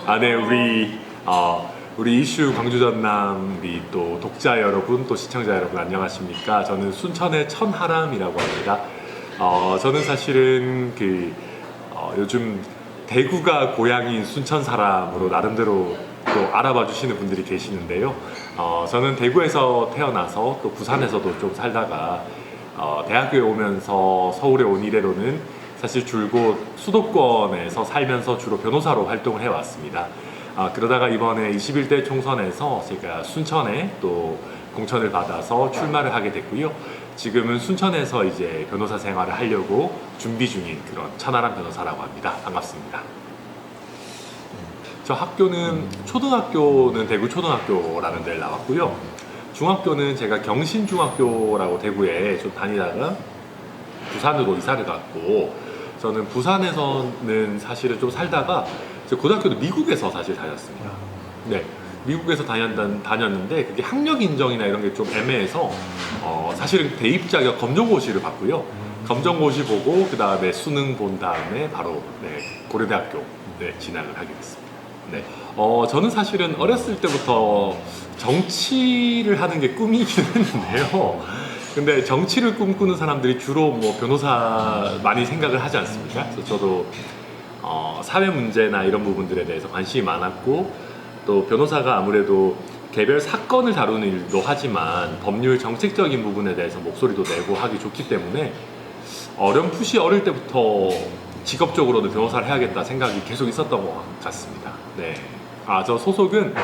네, 우리 이슈 광주 전남 우리 또 독자 여러분, 또 시청자 여러분 안녕하십니까? 저는 순천의 천하람이라고 합니다. 저는 사실은 요즘 대구가 고향인 순천 사람으로 나름대로 또 알아봐 주시는 분들이 계시는데요. 저는 대구에서 태어나서 또 부산에서도 좀 살다가 대학교에 오면서 서울에 온 이래로는 사실 줄곧 수도권에서 살면서 주로 변호사로 활동을 해왔습니다. 그러다가 이번에 21대 총선에서 제가 순천에 또 공천을 받아서 출마를 하게 됐고요. 지금은 순천에서 이제 변호사 생활을 하려고 준비 중인 그런 천하람 변호사라고 합니다. 반갑습니다. 저 학교는 초등학교는 대구 초등학교라는 데를 나왔고요. 중학교는 제가 경신중학교라고 대구에 좀 다니다가 부산으로 이사를 갔고, 저는 부산에서는 사실은 좀 살다가 고등학교도 미국에서 사실 다녔습니다. 네, 미국에서 다녔는데 그게 학력 인정이나 이런 게 좀 애매해서 사실은 대입 자격 검정고시를 봤고요. 검정고시 보고 그 다음에 수능 본 다음에 바로 고려대학교 진학을 하게 됐습니다. 네, 저는 사실은 어렸을 때부터 정치를 하는 게 꿈이긴 했는데요. 근데 정치를 꿈꾸는 사람들이 주로 뭐 변호사 많이 생각을 하지 않습니까? 그래서 저도 사회 문제나 이런 부분들에 대해서 관심이 많았고, 또 변호사가 아무래도 개별 사건을 다루는 일도 하지만 법률 정책적인 부분에 대해서 목소리도 내고 하기 좋기 때문에 어렴풋이 어릴 때부터 직업적으로는 변호사를 해야겠다 생각이 계속 있었던 것 같습니다. 네. 저 소속은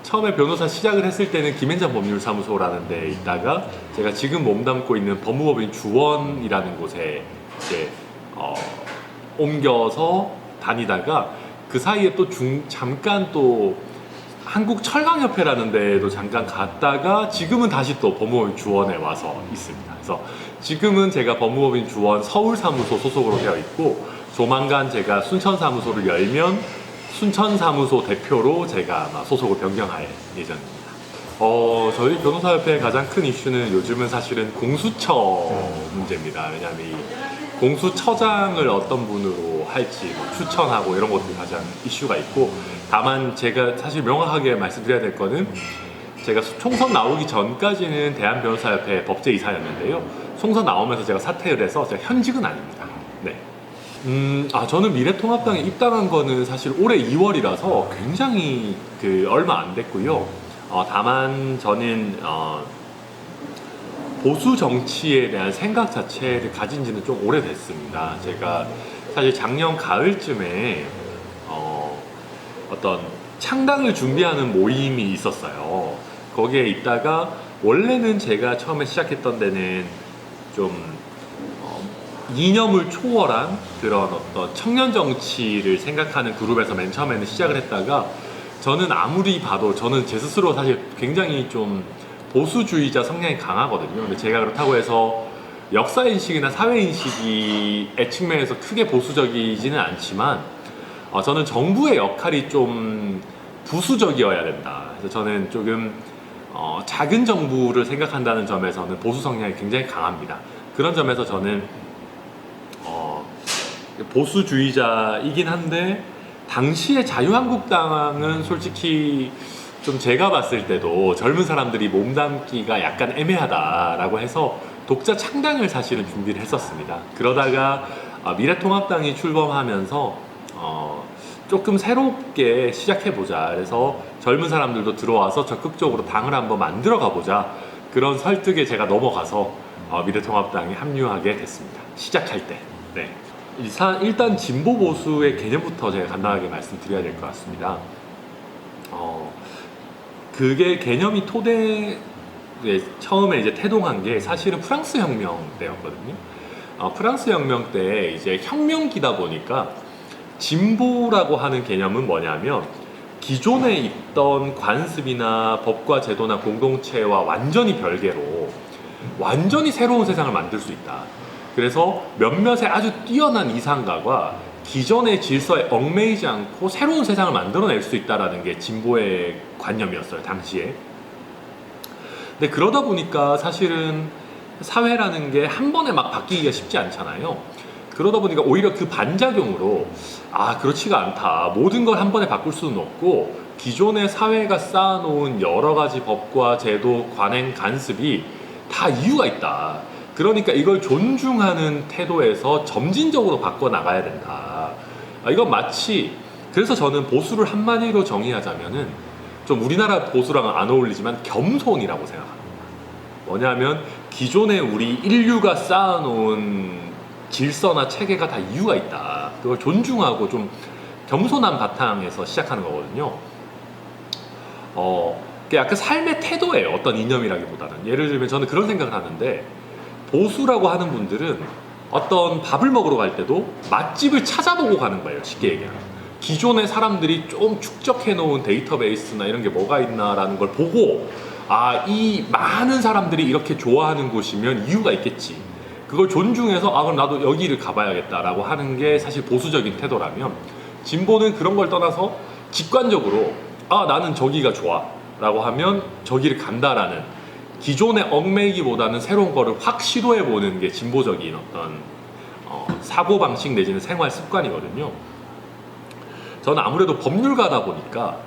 처음에 변호사 시작을 했을 때는 김앤장 법률사무소라는 데에 있다가 제가 지금 몸담고 있는 법무법인 주원이라는 곳에 이제 옮겨서 다니다가 그 사이에 또 잠깐 또 한국철강협회라는 데에도 잠깐 갔다가 지금은 다시 또 법무법인 주원에 와서 있습니다. 그래서 지금은 제가 법무법인 주원 서울사무소 소속으로 되어 있고, 조만간 제가 순천사무소를 열면 순천사무소 대표로 제가 아마 소속을 변경할 예정입니다. 저희 변호사협회의 가장 큰 이슈는 요즘은 사실은 공수처 문제입니다. 왜냐하면 이 공수처장을 어떤 분으로 할지 추천하고 이런 것들이 가장 이슈가 있고, 다만 제가 사실 명확하게 말씀드려야 될 거는 제가 총선 나오기 전까지는 대한변호사협회 법제이사였는데요. 총선 나오면서 제가 사퇴를 해서 제가 현직은 아닙니다. 네. 저는 미래통합당에 입당한 거는 사실 올해 2월이라서 굉장히 얼마 안 됐고요. 다만 저는 보수 정치에 대한 생각 자체를 가진 지는 좀 오래됐습니다. 제가 사실 작년 가을쯤에 어떤 창당을 준비하는 모임이 있었어요. 거기에 있다가 원래는 제가 처음에 시작했던 데는 좀 이념을 초월한 그런 어떤 청년 정치를 생각하는 그룹에서 맨 처음에는 시작을 했다가, 저는 아무리 봐도 저는 제 스스로 사실 굉장히 좀 보수주의자 성향이 강하거든요. 근데 제가 그렇다고 해서 역사인식이나 사회인식의 측면에서 크게 보수적이지는 않지만 저는 정부의 역할이 좀 부수적이어야 된다. 그래서 저는 조금 작은 정부를 생각한다는 점에서는 보수 성향이 굉장히 강합니다. 그런 점에서 저는 보수주의자이긴 한데, 당시에 자유한국당은 솔직히 좀 제가 봤을 때도 젊은 사람들이 몸담기가 약간 애매하다라고 해서 독자 창당을 사실은 준비를 했었습니다. 그러다가 미래통합당이 출범하면서 조금 새롭게 시작해보자, 그래서 젊은 사람들도 들어와서 적극적으로 당을 한번 만들어 가보자, 그런 설득에 제가 넘어가서 미래통합당에 합류하게 됐습니다. 시작할 때. 네. 일단 진보 보수의 개념부터 제가 간단하게 말씀드려야 될 것 같습니다. 그게 개념이 처음에 이제 태동한 게 사실은 프랑스 혁명 때였거든요. 프랑스 혁명 때 이제 혁명기다 보니까 진보라고 하는 개념은 뭐냐면 기존에 있던 관습이나 법과 제도나 공동체와 완전히 별개로 완전히 새로운 세상을 만들 수 있다. 그래서 몇몇의 아주 뛰어난 이상가가 기존의 질서에 얽매이지 않고 새로운 세상을 만들어낼 수 있다는 게 진보의 관념이었어요, 당시에. 근데 그러다 보니까 사실은 사회라는 게 한 번에 막 바뀌기가 쉽지 않잖아요. 그러다 보니까 오히려 그 반작용으로 그렇지가 않다. 모든 걸 한 번에 바꿀 수는 없고 기존의 사회가 쌓아놓은 여러 가지 법과 제도, 관행, 간습이 다 이유가 있다. 그러니까 이걸 존중하는 태도에서 점진적으로 바꿔 나가야 된다. 이건 마치 그래서 저는 보수를 한마디로 정의하자면은 좀 우리나라 보수랑은 안 어울리지만 겸손이라고 생각합니다. 뭐냐면 기존에 우리 인류가 쌓아놓은 질서나 체계가 다 이유가 있다. 그걸 존중하고 좀 겸손한 바탕에서 시작하는 거거든요. 약간 삶의 태도예요. 어떤 이념이라기보다는. 예를 들면 저는 그런 생각을 하는데 보수라고 하는 분들은 어떤 밥을 먹으러 갈 때도 맛집을 찾아보고 가는 거예요. 쉽게 얘기하면. 기존의 사람들이 좀 축적해 놓은 데이터베이스나 이런 게 뭐가 있나라는 걸 보고 이 많은 사람들이 이렇게 좋아하는 곳이면 이유가 있겠지. 그걸 존중해서 그럼 나도 여기를 가봐야겠다라고 하는 게 사실 보수적인 태도라면 진보는 그런 걸 떠나서 직관적으로 나는 저기가 좋아 라고 하면 저기를 간다라는 기존의 얽매이기보다는 새로운 거를 확 시도해보는 게 진보적인 어떤 사고방식 내지는 생활 습관이거든요. 저는 아무래도 법률가다 보니까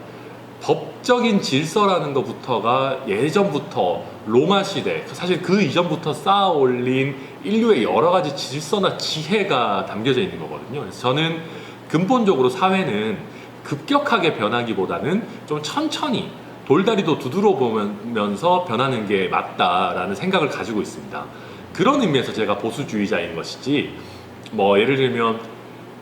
법적인 질서라는 것부터가 예전부터 로마 시대, 사실 그 이전부터 쌓아올린 인류의 여러 가지 질서나 지혜가 담겨져 있는 거거든요. 그래서 저는 근본적으로 사회는 급격하게 변하기보다는 좀 천천히 돌다리도 두드려 보면서 변하는 게 맞다라는 생각을 가지고 있습니다. 그런 의미에서 제가 보수주의자인 것이지, 예를 들면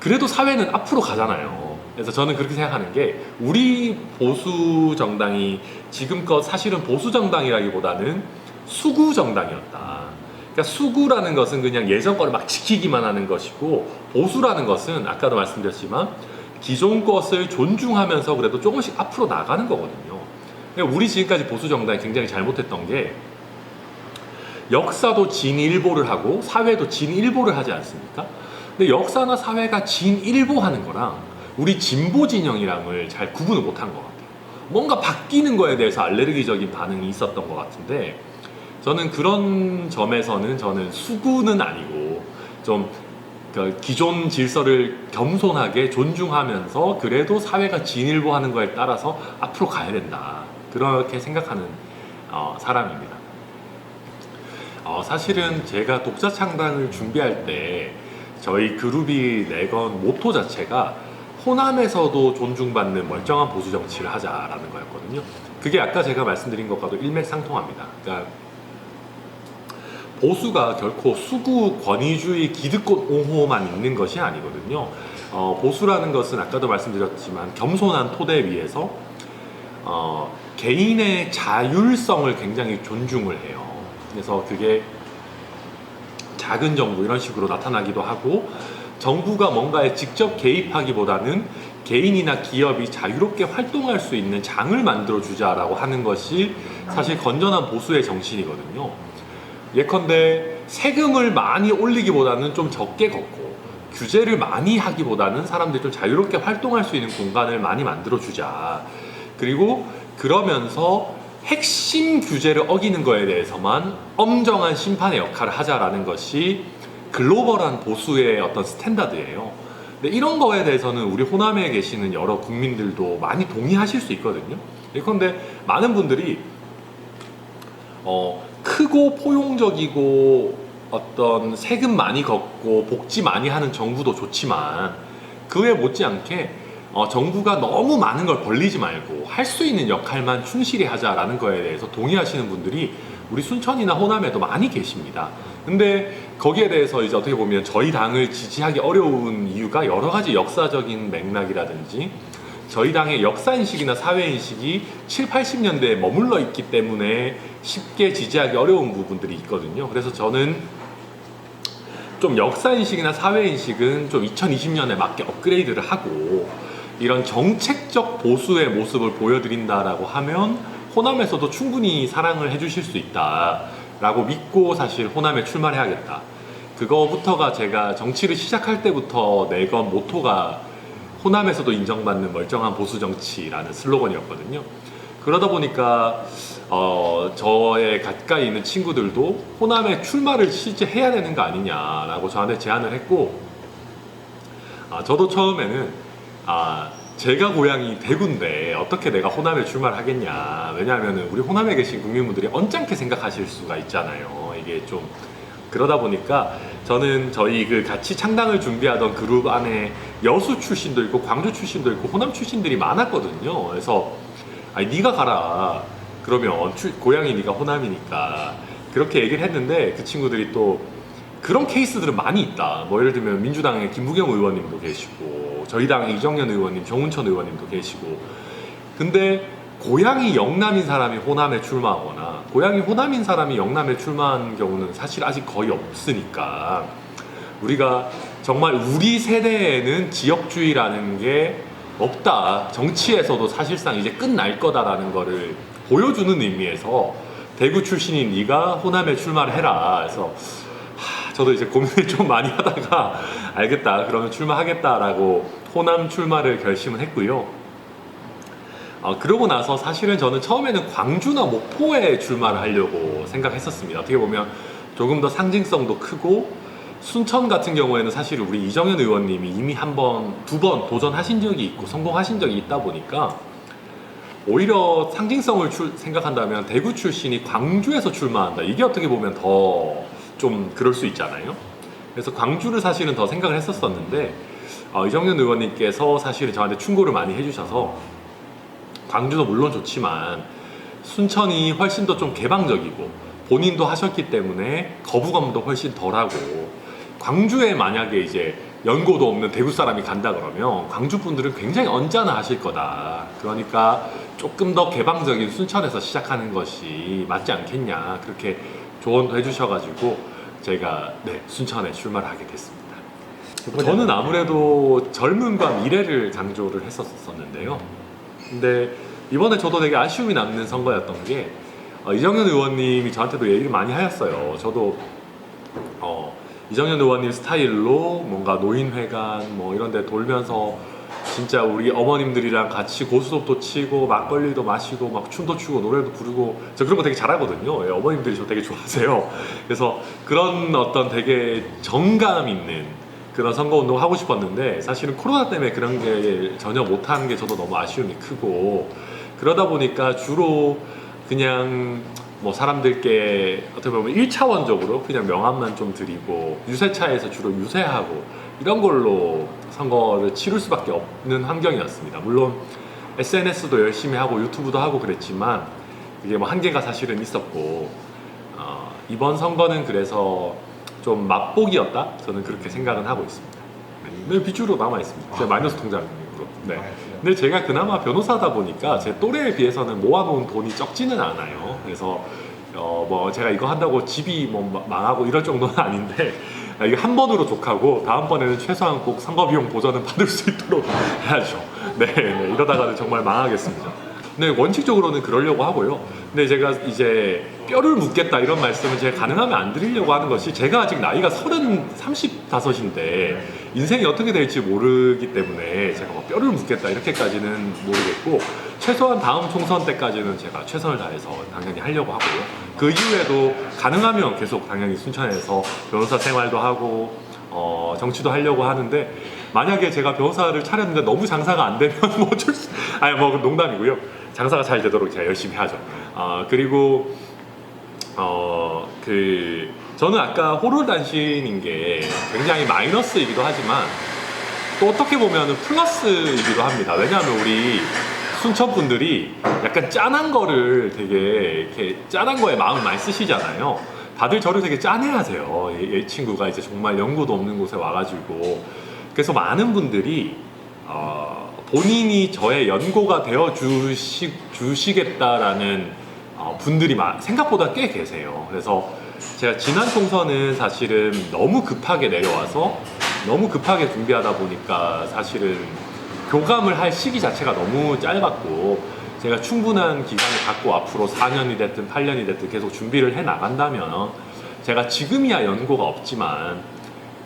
그래도 사회는 앞으로 가잖아요. 그래서 저는 그렇게 생각하는 게 우리 보수 정당이 지금껏 사실은 보수 정당이라기보다는 수구 정당이었다. 그러니까 수구라는 것은 그냥 예전 거를 막 지키기만 하는 것이고 보수라는 것은 아까도 말씀드렸지만 기존 것을 존중하면서 그래도 조금씩 앞으로 나가는 거거든요. 그러니까 우리 지금까지 보수 정당이 굉장히 잘못했던 게 역사도 진일보를 하고 사회도 진일보를 하지 않습니까? 근데 역사나 사회가 진일보하는 거랑 우리 진보 진영이랑을 잘 구분을 못한 것 같아요. 뭔가 바뀌는 거에 대해서 알레르기적인 반응이 있었던 것 같은데 저는 그런 점에서는 저는 수구는 아니고 좀 기존 질서를 겸손하게 존중하면서 그래도 사회가 진일보하는 거에 따라서 앞으로 가야 된다. 그렇게 생각하는 사람입니다. 사실은 제가 독자 창단을 준비할 때 저희 그룹이 내건 모토 자체가 호남에서도 존중받는 멀쩡한 보수 정치를 하자라는 거였거든요. 그게 아까 제가 말씀드린 것과도 일맥상통합니다. 그러니까 보수가 결코 수구 권위주의 기득권 옹호만 있는 것이 아니거든요. 보수라는 것은 아까도 말씀드렸지만 겸손한 토대 위에서 개인의 자율성을 굉장히 존중을 해요. 그래서 그게 작은 정부 이런 식으로 나타나기도 하고 정부가 뭔가에 직접 개입하기보다는 개인이나 기업이 자유롭게 활동할 수 있는 장을 만들어주자라고 하는 것이 사실 건전한 보수의 정신이거든요. 예컨대 세금을 많이 올리기보다는 좀 적게 걷고 규제를 많이 하기보다는 사람들이 좀 자유롭게 활동할 수 있는 공간을 많이 만들어주자. 그리고 그러면서 핵심 규제를 어기는 거에 대해서만 엄정한 심판의 역할을 하자라는 것이 글로벌한 보수의 어떤 스탠다드예요. 근데 이런 거에 대해서는 우리 호남에 계시는 여러 국민들도 많이 동의하실 수 있거든요. 예컨대 많은 분들이 크고 포용적이고 어떤 세금 많이 걷고 복지 많이 하는 정부도 좋지만 그에 못지않게 정부가 너무 많은 걸 벌리지 말고 할 수 있는 역할만 충실히 하자라는 거에 대해서 동의하시는 분들이 우리 순천이나 호남에도 많이 계십니다. 근데 거기에 대해서 이제 어떻게 보면 저희 당을 지지하기 어려운 이유가 여러 가지 역사적인 맥락이라든지 저희 당의 역사인식이나 사회인식이 7, 80년대에 머물러 있기 때문에 쉽게 지지하기 어려운 부분들이 있거든요. 그래서 저는 좀 역사인식이나 사회인식은 좀 2020년에 맞게 업그레이드를 하고 이런 정책적 보수의 모습을 보여드린다라고 하면 호남에서도 충분히 사랑을 해주실 수 있다라고 믿고 사실 호남에 출마해야겠다. 그거부터가 제가 정치를 시작할 때부터 내건 모토가 호남에서도 인정받는 멀쩡한 보수 정치라는 슬로건이었거든요. 그러다 보니까 저의 가까이 있는 친구들도 호남에 출마를 실제 해야 되는 거 아니냐라고 저한테 제안을 했고 저도 처음에는 제가 고향이 대구인데 어떻게 내가 호남에 출마를 하겠냐. 왜냐하면 우리 호남에 계신 국민분들이 언짢게 생각하실 수가 있잖아요. 이게 좀 그러다 보니까 저는 저희 그 같이 창당을 준비하던 그룹 안에 여수 출신도 있고 광주 출신도 있고 호남 출신들이 많았거든요. 그래서 아니 네가 가라. 그러면 고향이 네가 호남이니까 그렇게 얘기를 했는데 그 친구들이 또 그런 케이스들은 많이 있다. 뭐 예를 들면 민주당의 김부겸 의원님도 계시고 저희 당 이정현 의원님, 정운천 의원님도 계시고 근데 고향이 영남인 사람이 호남에 출마하거나 고향이 호남인 사람이 영남에 출마한 경우는 사실 아직 거의 없으니까 우리가 정말 우리 세대에는 지역주의라는 게 없다. 정치에서도 사실상 이제 끝날 거다라는 거를 보여주는 의미에서 대구 출신인 네가 호남에 출마를 해라. 그래서 저도 이제 고민을 좀 많이 하다가 알겠다. 그러면 출마하겠다라고 호남 출마를 결심을 했고요. 그러고 나서 사실은 저는 처음에는 광주나 목포에 출마를 하려고 생각했었습니다. 어떻게 보면 조금 더 상징성도 크고 순천 같은 경우에는 사실 우리 이정현 의원님이 이미 두 번 도전하신 적이 있고 성공하신 적이 있다 보니까 오히려 상징성을 생각한다면 대구 출신이 광주에서 출마한다. 이게 어떻게 보면 더 좀 그럴 수 있잖아요. 그래서 광주를 사실은 더 생각을 했었었는데 이정현 의원님께서 사실은 저한테 충고를 많이 해주셔서 광주도 물론 좋지만 순천이 훨씬 더 좀 개방적이고 본인도 하셨기 때문에 거부감도 훨씬 덜하고 광주에 만약에 이제 연고도 없는 대구 사람이 간다 그러면 광주 분들은 굉장히 언짢아 하실 거다. 그러니까 조금 더 개방적인 순천에서 시작하는 것이 맞지 않겠냐 그렇게 조언도 해주셔가지고 제가 순천에 출마를 하게 됐습니다. 저는 아무래도 젊음과 미래를 강조를 했었는데요. 근데 이번에 저도 되게 아쉬움이 남는 선거였던 게 이정현 의원님이 저한테도 얘기를 많이 하셨어요. 저도 이정현 의원님 스타일로 뭔가 노인회관 뭐 이런 데 돌면서 진짜 우리 어머님들이랑 같이 고스톱도 치고 막걸리도 마시고 막 춤도 추고 노래도 부르고 저 그런 거 되게 잘하거든요. 예, 어머님들이 저 되게 좋아하세요. 그래서 그런 어떤 되게 정감 있는 그런 선거운동 하고 싶었는데 사실은 코로나 때문에 그런 게 전혀 못하는 게 저도 너무 아쉬움이 크고 그러다 보니까 주로 그냥 뭐 사람들께 어떻게 보면 1차원적으로 그냥 명함만 좀 드리고 유세차에서 주로 유세하고 이런 걸로 선거를 치를 수밖에 없는 환경이었습니다. 물론 SNS도 열심히 하고 유튜브도 하고 그랬지만 이게 뭐 한계가 사실은 있었고 이번 선거는 그래서 좀 맛보기였다? 저는 그렇게 생각은 하고 있습니다. 네, 빗줄로 남아 있습니다. 제 마이너스 통장으로. 네. 근데 제가 그나마 변호사다 보니까 제 또래에 비해서는 모아놓은 돈이 적지는 않아요. 그래서 뭐 제가 이거 한다고 집이 뭐 망하고 이럴 정도는 아닌데 이게 한 번으로 족하고 다음번에는 최소한 꼭 선거 비용 보전은 받을 수 있도록 해야죠. 네, 이러다가는 정말 망하겠습니다. 네, 원칙적으로는 그러려고 하고요. 근데 제가 이제 뼈를 묻겠다 이런 말씀은 제가 가능하면 안 드리려고 하는 것이 제가 아직 나이가 35인데 인생이 어떻게 될지 모르기 때문에 제가 뭐 뼈를 묻겠다 이렇게까지는 모르겠고 최소한 다음 총선 때까지는 제가 최선을 다해서 당연히 하려고 하고요. 그 이후에도 가능하면 계속 당연히 순천에서 변호사 생활도 하고 정치도 하려고 하는데 만약에 제가 변호사를 차렸는데 너무 장사가 안 되면 뭐 어쩔 수 뭐 농담이고요. 장사가 잘 되도록 제가 열심히 하죠. 그리고 저는 아까 호롤단신인 게 굉장히 마이너스이기도 하지만 또 어떻게 보면 플러스이기도 합니다. 왜냐하면 우리 순천 분들이 약간 짠한 거를 되게 이렇게 짠한 거에 마음을 많이 쓰시잖아요. 다들 저를 되게 짠해하세요. 이 친구가 이제 정말 연고도 없는 곳에 와가지고 그래서 많은 분들이 본인이 저의 연고가 되어 주시겠다라는 분들이 생각보다 꽤 계세요. 그래서 제가 지난 총선은 사실은 너무 급하게 내려와서 너무 급하게 준비하다 보니까 사실은 교감을 할 시기 자체가 너무 짧았고 제가 충분한 기간을 갖고 앞으로 4년이 됐든 8년이 됐든 계속 준비를 해 나간다면 제가 지금이야 연고가 없지만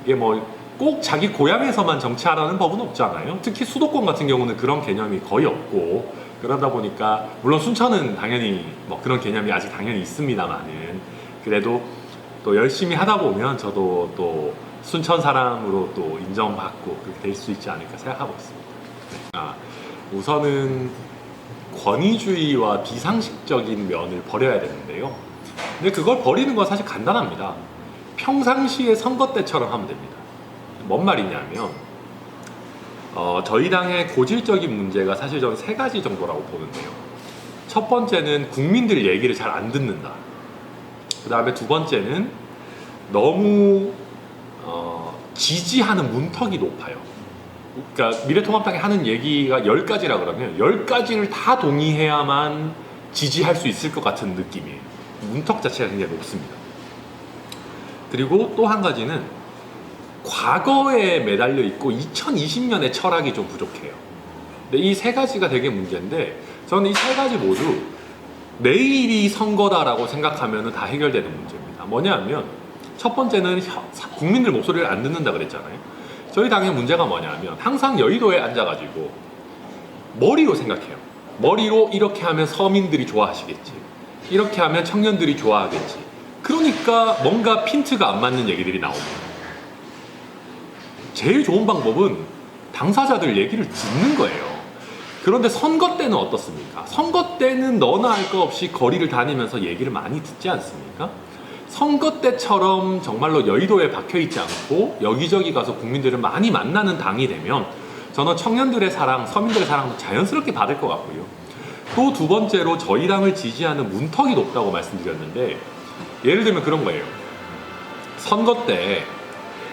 이게 뭐 꼭 자기 고향에서만 정치하라는 법은 없잖아요. 특히 수도권 같은 경우는 그런 개념이 거의 없고 그러다 보니까 물론 순천은 당연히 뭐 그런 개념이 아직 당연히 있습니다만은 그래도 또 열심히 하다 보면 저도 또 순천 사람으로 또 인정받고 그렇게 될 수 있지 않을까 생각하고 있습니다. 네. 우선은 권위주의와 비상식적인 면을 버려야 되는데요. 근데 그걸 버리는 건 사실 간단합니다. 평상시에 선거 때처럼 하면 됩니다. 뭔 말이냐면 저희 당의 고질적인 문제가 사실 저는 세 가지 정도라고 보는데요. 첫 번째는 국민들 얘기를 잘 안 듣는다. 그 다음에 두 번째는 너무 지지하는 문턱이 높아요. 그러니까 미래통합당이 하는 얘기가 10가지라 그러면 10가지를 다 동의해야만 지지할 수 있을 것 같은 느낌이에요. 문턱 자체가 굉장히 높습니다. 그리고 또 한 가지는 과거에 매달려 있고 2020년의 철학이 좀 부족해요. 근데 이 세 가지가 되게 문제인데 저는 이 세 가지 모두 내일이 선거다라고 생각하면 다 해결되는 문제입니다. 뭐냐면 첫 번째는 국민들 목소리를 안 듣는다 그랬잖아요. 저희 당의 문제가 뭐냐면 항상 여의도에 앉아가지고 머리로 생각해요. 머리로 이렇게 하면 서민들이 좋아하시겠지. 이렇게 하면 청년들이 좋아하겠지. 그러니까 뭔가 핀트가 안 맞는 얘기들이 나옵니다. 제일 좋은 방법은 당사자들 얘기를 듣는 거예요. 그런데 선거 때는 어떻습니까? 선거 때는 너나 할 거 없이 거리를 다니면서 얘기를 많이 듣지 않습니까? 선거 때처럼 정말로 여의도에 박혀있지 않고 여기저기 가서 국민들을 많이 만나는 당이 되면 저는 청년들의 사랑, 서민들의 사랑도 자연스럽게 받을 것 같고요. 또 두 번째로 저희 당을 지지하는 문턱이 높다고 말씀드렸는데 예를 들면 그런 거예요. 선거 때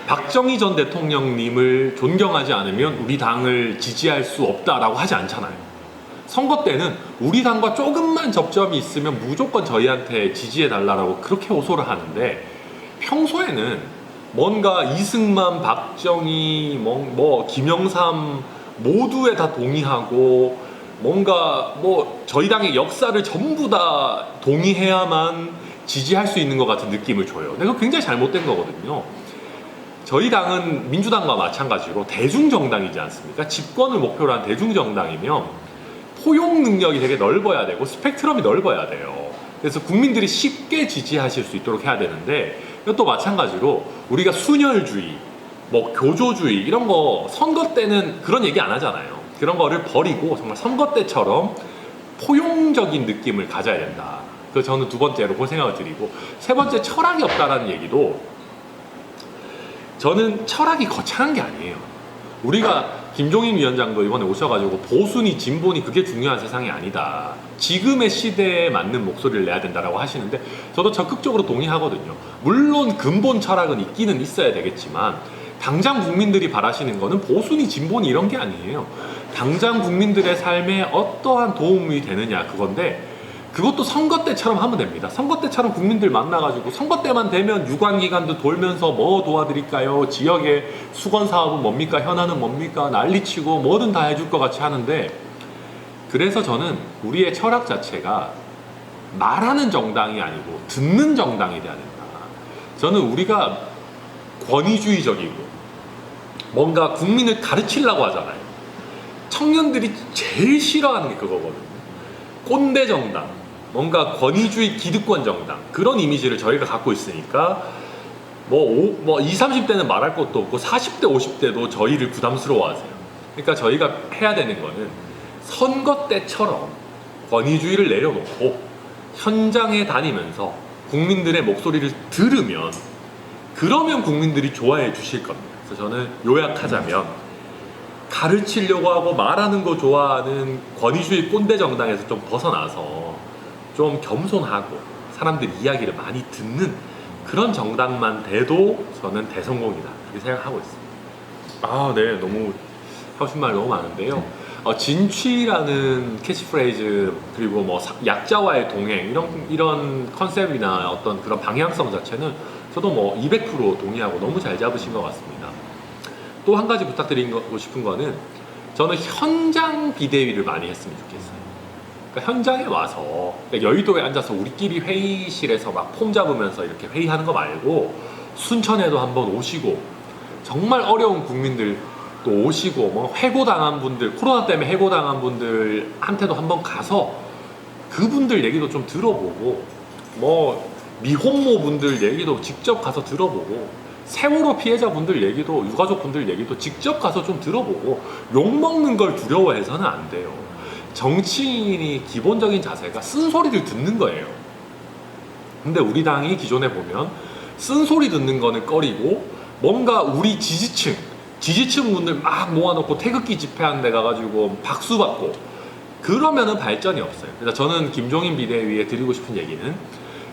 박정희 전 대통령님을 존경하지 않으면 우리 당을 지지할 수 없다라고 하지 않잖아요. 선거 때는 우리 당과 조금만 접점이 있으면 무조건 저희한테 지지해달라고 그렇게 호소를 하는데 평소에는 뭔가 이승만, 박정희, 김영삼 모두에 다 동의하고 뭔가 저희 당의 역사를 전부 다 동의해야만 지지할 수 있는 것 같은 느낌을 줘요. 근데 그거 굉장히 잘못된 거거든요. 저희 당은 민주당과 마찬가지로 대중정당이지 않습니까? 집권을 목표로 한 대중정당이면 포용 능력이 되게 넓어야 되고 스펙트럼이 넓어야 돼요. 그래서 국민들이 쉽게 지지하실 수 있도록 해야 되는데 이것도 마찬가지로 우리가 순혈주의, 교조주의 이런 거 선거 때는 그런 얘기 안 하잖아요. 그런 거를 버리고 정말 선거 때처럼 포용적인 느낌을 가져야 된다. 그래서 저는 두 번째로 그런 생각을 드리고 세 번째 철학이 없다라는 얘기도 저는 철학이 거창한 게 아니에요. 우리가 김종인 위원장도 이번에 오셔가지고 보수니 진보니 그게 중요한 세상이 아니다. 지금의 시대에 맞는 목소리를 내야 된다라고 하시는데 저도 적극적으로 동의하거든요. 물론 근본 철학은 있기는 있어야 되겠지만 당장 국민들이 바라시는 거는 보수니 진보니 이런 게 아니에요. 당장 국민들의 삶에 어떠한 도움이 되느냐 그건데 그것도 선거 때처럼 하면 됩니다. 선거 때처럼 국민들 만나가지고 선거 때만 되면 유관기관도 돌면서 뭐 도와드릴까요? 지역의 수건 사업은 뭡니까? 현안은 뭡니까? 난리치고 뭐든 다 해줄 것 같이 하는데 그래서 저는 우리의 철학 자체가 말하는 정당이 아니고 듣는 정당이 돼야 된다. 저는 우리가 권위주의적이고 뭔가 국민을 가르치려고 하잖아요. 청년들이 제일 싫어하는 게 그거거든요. 꼰대 정당, 뭔가 권위주의 기득권 정당 그런 이미지를 저희가 갖고 있으니까 20, 30대는 말할 것도 없고 40대, 50대도 저희를 부담스러워하세요. 그러니까 저희가 해야 되는 거는 선거 때처럼 권위주의를 내려놓고 현장에 다니면서 국민들의 목소리를 들으면 그러면 국민들이 좋아해 주실 겁니다. 그래서 저는 요약하자면 가르치려고 하고 말하는 거 좋아하는 권위주의 꼰대 정당에서 좀 벗어나서 좀 겸손하고 사람들 이야기를 많이 듣는 그런 정당만 돼도 저는 대성공이다 그렇게 생각하고 있습니다. 네, 너무 하신 말 너무 많은데요. 진취라는 캐치프레이즈 그리고 약자와의 동행 이런 컨셉이나 어떤 그런 방향성 자체는 저도 200% 동의하고 너무 잘 잡으신 것 같습니다. 또 한 가지 부탁드리고 싶은 거는 저는 현장 비대위를 많이 했으면 좋겠어요. 그러니까 현장에 와서 여의도에 앉아서 우리끼리 회의실에서 막 폼 잡으면서 이렇게 회의하는 거 말고 순천에도 한번 오시고 정말 어려운 국민들 또 오시고 해고당한 분들 코로나 때문에 해고당한 분들한테도 한번 가서 그분들 얘기도 좀 들어보고 미혼모 분들 얘기도 직접 가서 들어보고 세월호 피해자분들 얘기도, 유가족분들 얘기도 직접 가서 좀 들어보고 욕먹는 걸 두려워해서는 안 돼요. 정치인이 기본적인 자세가 쓴소리를 듣는 거예요. 근데 우리 당이 기존에 보면 쓴소리 듣는 거는 꺼리고 뭔가 우리 지지층 분들 막 모아놓고 태극기 집회하는 데 가가지고 박수 받고 그러면은 발전이 없어요. 그래서 저는 김종인 비대위에 드리고 싶은 얘기는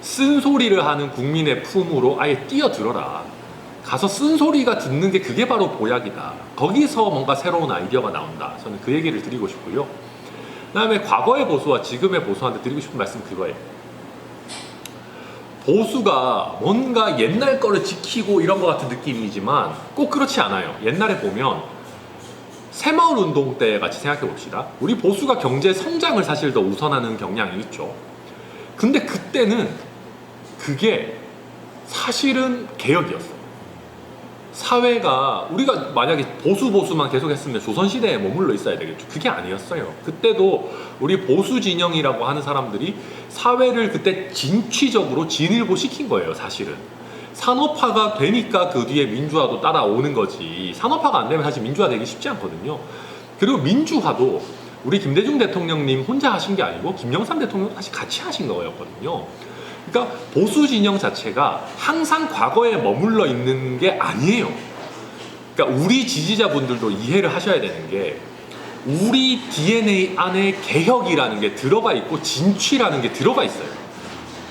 쓴소리를 하는 국민의 품으로 아예 뛰어들어라. 가서 쓴소리가 듣는 게 그게 바로 보약이다. 거기서 뭔가 새로운 아이디어가 나온다. 저는 그 얘기를 드리고 싶고요. 그 다음에 과거의 보수와 지금의 보수한테 드리고 싶은 말씀은 그거예요. 보수가 뭔가 옛날 거를 지키고 이런 것 같은 느낌이지만 꼭 그렇지 않아요. 옛날에 보면 새마을 운동 때 같이 생각해 봅시다. 우리 보수가 경제 성장을 사실 더 우선하는 경향이 있죠. 근데 그때는 그게 사실은 개혁이었어. 사회가 우리가 만약에 보수만 계속 했으면 조선시대에 머물러 있어야 되겠죠. 그게 아니었어요. 그때도 우리 보수 진영이라고 하는 사람들이 사회를 그때 진취적으로 진일보 시킨 거예요. 사실은 산업화가 되니까 그 뒤에 민주화도 따라오는 거지. 산업화가 안 되면 사실 민주화 되기 쉽지 않거든요. 그리고 민주화도 우리 김대중 대통령님 혼자 하신 게 아니고 김영삼 대통령도 사실 같이 하신 거였거든요. 그러니까 보수 진영 자체가 항상 과거에 머물러 있는 게 아니에요. 그러니까 우리 지지자분들도 이해를 하셔야 되는 게 우리 DNA 안에 개혁이라는 게 들어가 있고 진취라는 게 들어가 있어요.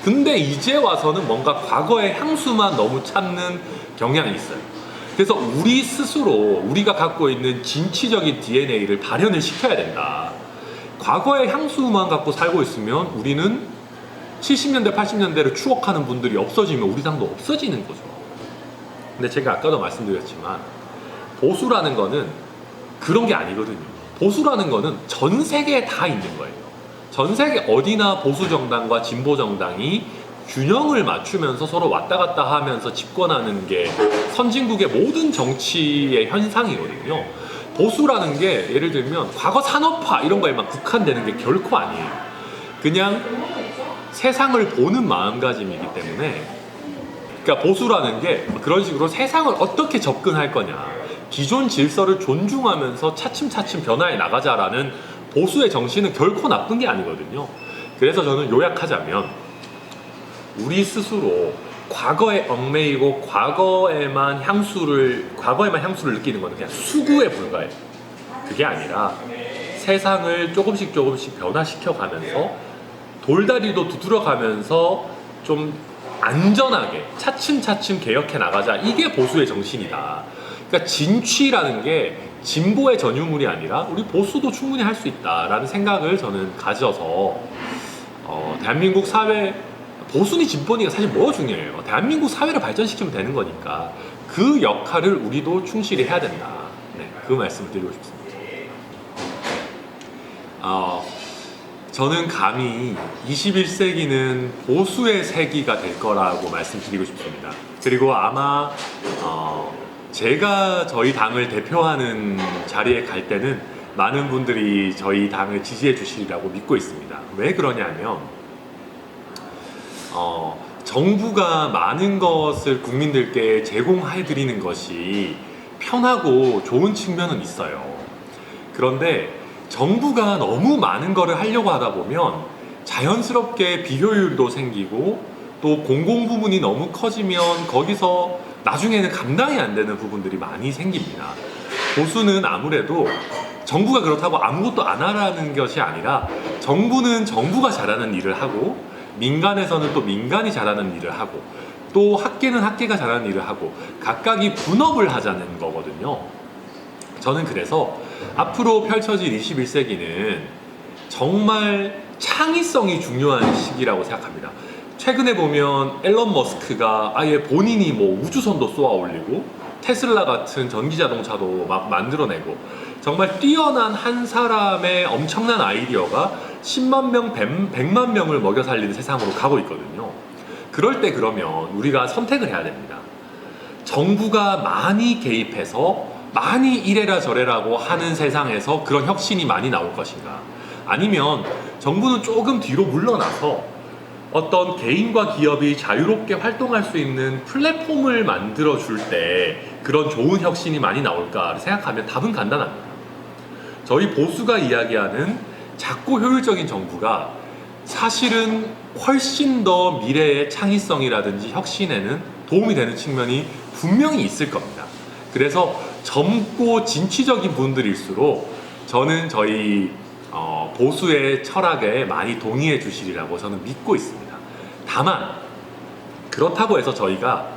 근데 이제 와서는 뭔가 과거의 향수만 너무 찾는 경향이 있어요. 그래서 우리 스스로 우리가 갖고 있는 진취적인 DNA를 발현을 시켜야 된다. 과거의 향수만 갖고 살고 있으면 우리는 70년대, 80년대를 추억하는 분들이 없어지면 우리 당도 없어지는 거죠. 근데 제가 아까도 말씀드렸지만 보수라는 거는 그런 게 아니거든요. 보수라는 거는 전 세계에 다 있는 거예요. 전 세계 어디나 보수 정당과 진보 정당이 균형을 맞추면서 서로 왔다 갔다 하면서 집권하는 게 선진국의 모든 정치의 현상이거든요. 보수라는 게 예를 들면 과거 산업화 이런 거에만 국한되는 게 결코 아니에요. 그냥 세상을 보는 마음가짐이기 때문에, 그러니까 보수라는 게 그런 식으로 세상을 어떻게 접근할 거냐, 기존 질서를 존중하면서 차츰차츰 변화해 나가자라는 보수의 정신은 결코 나쁜 게 아니거든요. 그래서 저는 요약하자면 우리 스스로 과거에 얽매이고 과거에만 향수를 느끼는 거는 그냥 수구에 불과해요. 그게 아니라 세상을 조금씩 변화시켜 가면서 돌다리도 두드려가면서 좀 안전하게 차츰차츰 개혁해 나가자. 이게 보수의 정신이다. 그러니까 진취라는 게 진보의 전유물이 아니라 우리 보수도 충분히 할 수 있다라는 생각을 저는 가져서 대한민국 사회, 보수니 진보니가 사실 뭐가 중요해요. 대한민국 사회를 발전시키면 되는 거니까 그 역할을 우리도 충실히 해야 된다. 네, 그 말씀을 드리고 싶습니다. 저는 감히 21세기는 보수의 세기가 될 거라고 말씀드리고 싶습니다. 그리고 아마 제가 저희 당을 대표하는 자리에 갈 때는 많은 분들이 저희 당을 지지해 주시리라고 믿고 있습니다. 왜 그러냐면 정부가 많은 것을 국민들께 제공해 드리는 것이 편하고 좋은 측면은 있어요. 그런데 정부가 너무 많은 거를 하려고 하다 보면 자연스럽게 비효율도 생기고 또 공공부문이 너무 커지면 거기서 나중에는 감당이 안 되는 부분들이 많이 생깁니다. 보수는 아무래도 정부가 그렇다고 아무것도 안 하라는 것이 아니라 정부는 정부가 잘하는 일을 하고 민간에서는 또 민간이 잘하는 일을 하고 또 학계는 학계가 잘하는 일을 하고 각각이 분업을 하자는 거거든요. 저는 그래서 앞으로 펼쳐질 21세기는 정말 창의성이 중요한 시기라고 생각합니다. 최근에 보면 앨런 머스크가 아예 본인이 뭐 우주선도 쏘아 올리고 테슬라 같은 전기자동차도 막 만들어내고 정말 뛰어난 한 사람의 엄청난 아이디어가 10만 명, 100만 명을 먹여 살리는 세상으로 가고 있거든요. 그럴 때 그러면 우리가 선택을 해야 됩니다. 정부가 많이 개입해서 많이 이래라 저래라고 하는 세상에서 그런 혁신이 많이 나올 것인가, 아니면 정부는 조금 뒤로 물러나서 어떤 개인과 기업이 자유롭게 활동할 수 있는 플랫폼을 만들어 줄 때 그런 좋은 혁신이 많이 나올까 생각하면 답은 간단합니다. 저희 보수가 이야기하는 작고 효율적인 정부가 사실은 훨씬 더 미래의 창의성이라든지 혁신에는 도움이 되는 측면이 분명히 있을 겁니다. 그래서 젊고 진취적인 분들일수록 저는 저희 보수의 철학에 많이 동의해 주시리라고 저는 믿고 있습니다. 다만 그렇다고 해서 저희가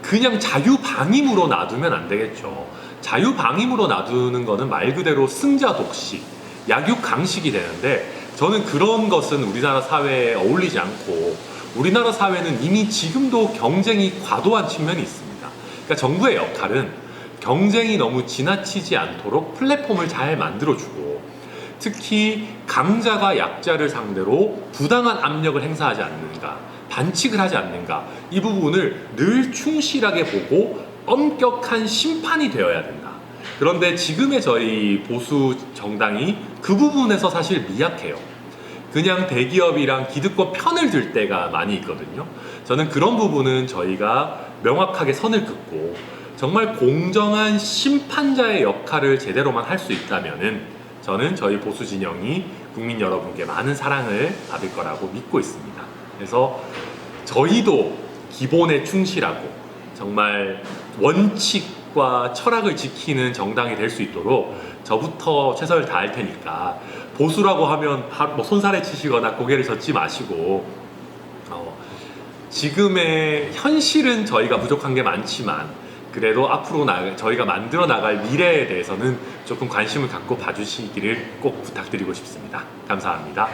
그냥 자유방임으로 놔두면 안 되겠죠. 자유방임으로 놔두는 거는 말 그대로 승자 독식, 약육강식이 되는데 저는 그런 것은 우리나라 사회에 어울리지 않고 우리나라 사회는 이미 지금도 경쟁이 과도한 측면이 있습니다. 그러니까 정부의 역할은 경쟁이 너무 지나치지 않도록 플랫폼을 잘 만들어주고 특히 강자가 약자를 상대로 부당한 압력을 행사하지 않는가, 반칙을 하지 않는가 이 부분을 늘 충실하게 보고 엄격한 심판이 되어야 된다. 그런데 지금의 저희 보수 정당이 그 부분에서 사실 미약해요. 그냥 대기업이랑 기득권 편을 들 때가 많이 있거든요. 저는 그런 부분은 저희가 명확하게 선을 긋고 정말 공정한 심판자의 역할을 제대로만 할 수 있다면은 저는 저희 보수 진영이 국민 여러분께 많은 사랑을 받을 거라고 믿고 있습니다. 그래서 저희도 기본에 충실하고 정말 원칙과 철학을 지키는 정당이 될 수 있도록 저부터 최선을 다할 테니까 보수라고 하면 뭐 손살에 치시거나 고개를 젓지 마시고 지금의 현실은 저희가 부족한 게 많지만 그래도 앞으로 저희가 만들어 나갈 미래에 대해서는 조금 관심을 갖고 봐주시기를 꼭 부탁드리고 싶습니다. 감사합니다.